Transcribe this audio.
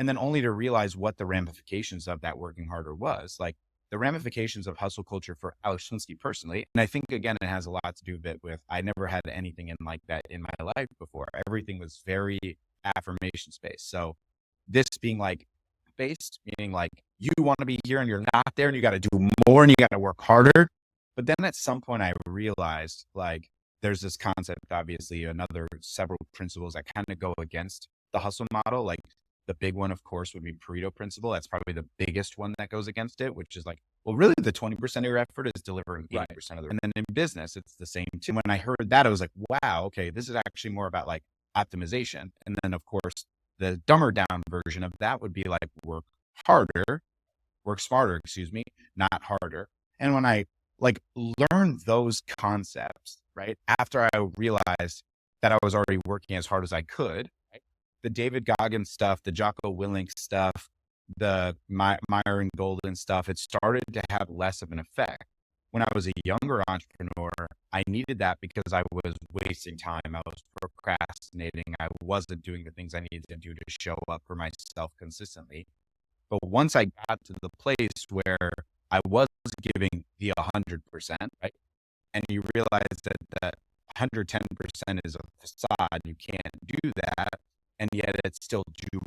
And then only to realize what the ramifications of that working harder was. Like the ramifications of hustle culture for Alex Schlinsky personally. And I think, again, it has a lot to do with, I never had anything in like that in my life before. Everything was very affirmation based. So this being like based, meaning like you want to be here and you're not there and you got to do more and you got to work harder. But then at some point I realized like there's this concept, obviously, another several principles that kind of go against the hustle model. Like the big one, of course, would be Pareto principle. That's probably the biggest one that goes against it, which is like, well, really the 20% of your effort is delivering 80% of the, and then in business, it's the same too. When I heard that, I was like, wow, okay, this is actually more about like optimization. And then of course, the dumber down version of that would be like work smarter, excuse me, not harder. And when I like learned those concepts, right, after I realized that I was already working as hard as I could, right? The David Goggins stuff, the Jocko Willink stuff, the Myron Golden stuff, it started to have less of an effect. When I was a younger entrepreneur, I needed that because I was wasting time. I was procrastinating. I wasn't doing the things I needed to do to show up for myself consistently. But once I got to the place where I was giving the 100%, right? And you realize that that 110% is a facade. You can't do that. And yet it's still do